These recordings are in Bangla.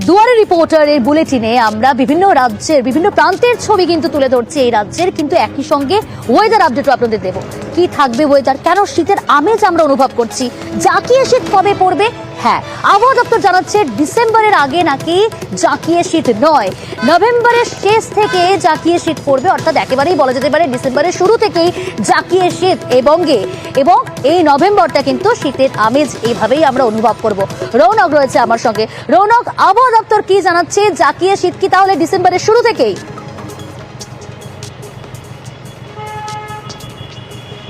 দুয়ারে রিপোর্টারের বুলেটিনে আমরা বিভিন্ন রাজ্যের বিভিন্ন প্রান্তের ছবি কিন্তু তুলে ধরছি এই রাজ্যের, কিন্তু একই সঙ্গে ওয়েদার আপডেটও আপনাদের দেব। কি থাকবে ওয়েদার, কেন শীতের আমেজ আমরা অনুভব করছি, জাঁকিয়ে শীত কবে পড়বে? হ্যাঁ, আবহাওয়া দপ্তর জানাচ্ছে ডিসেম্বরের আগে নাকি জাঁকিয়ে শীত নয়, নভেম্বরের শেষ থেকে জাঁকিয়ে শীত পড়বে, অর্থাৎ একেবারেই বলা যেতে পারে ডিসেম্বরের শুরু থেকেই জাঁকিয়ে শীত এবং এই নভেম্বরটা কিন্তু শীতের আমেজ এইভাবেই আমরা অনুভব করব। রৌনক রয়েছে আমার সঙ্গে। রৌনক, আবহাওয়া দপ্তর কি জানাচ্ছে, জাঁকিয়ে শীত কি তাহলে ডিসেম্বরের শুরু থেকেই?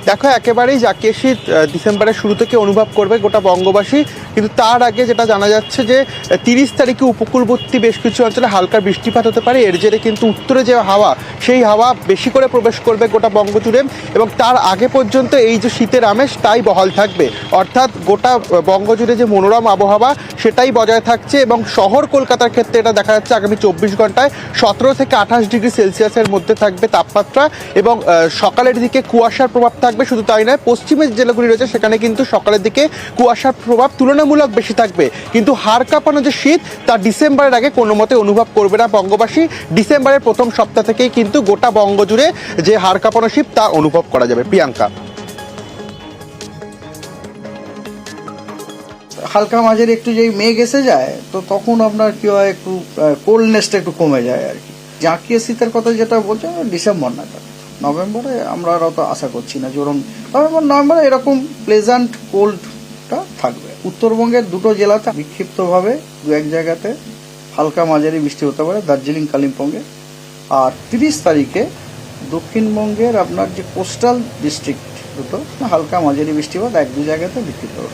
দেখো, একেবারেই জাঁকিয়ে শীত ডিসেম্বরের শুরু থেকে অনুভব করবে গোটা বঙ্গবাসী, কিন্তু তার আগে যেটা জানা যাচ্ছে যে 30 তারিখে উপকূলবর্তী বেশ কিছু অঞ্চলে হালকা বৃষ্টিপাত হতে পারে। এর জেরে কিন্তু উত্তরে যে হাওয়া, সেই হাওয়া বেশি করে প্রবেশ করবে গোটা বঙ্গজুড়ে, এবং তার আগে পর্যন্ত এই যে শীতের আমেজ তাই বহাল থাকবে। অর্থাৎ গোটা বঙ্গজুড়ে যে মনোরম আবহাওয়া সেটাই বজায় থাকছে, এবং শহর কলকাতার ক্ষেত্রে এটা দেখা যাচ্ছে আগামী 24 ঘন্টায় 17 থেকে 28 ডিগ্রি সেলসিয়াসের মধ্যে থাকবে তাপমাত্রা, এবং সকালের দিকে কুয়াশার প্রভাব থাকবে। শুধু তাই নয়, পশ্চিমের জেলাগুলি রয়েছে সেখানে কিন্তু সকালের দিকে কুয়াশার প্রভাব তুলনামূলক বেশি থাকবে, কিন্তু হাড় কাঁপানো যে শীত তা ডিসেম্বরের আগে কোনো মতে অনুভব করবে না বঙ্গবাসী। ডিসেম্বরের প্রথম সপ্তাহ থেকেই কিন্তু গোটা বঙ্গজুড়ে যে হাড় কাঁপানো শীত তা অনুভব করা যাবে। প্রিয়াঙ্কা, হালকা মাঝের একটু যেই মেঘ এসে যায়, তো তখন আপনার কি হয়, একটু কোল্ডনেসটা একটু কমে যায় আর কি। জাঁকিয়ে শীতের কথা যেটা বলছেন, ডিসেম্বর নাগাদ, নভেম্বরে আমরা আর অত আশা করছি না। যেরকম নভেম্বরে এরকম প্লেজেন্ট কোল্ডটা থাকবে। উত্তরবঙ্গের দুটো জেলাতে বিক্ষিপ্তভাবে দু এক জায়গাতে হালকা মাঝারি বৃষ্টি হতে পারে, দার্জিলিং কালিম্পংয়ে। আর 30 তারিখে দক্ষিণবঙ্গের আপনার যে কোস্টাল ডিস্ট্রিক্ট দুটো হালকা মাঝারি বৃষ্টিপাত এক দু জায়গাতে বিক্ষিপ্ত হবে।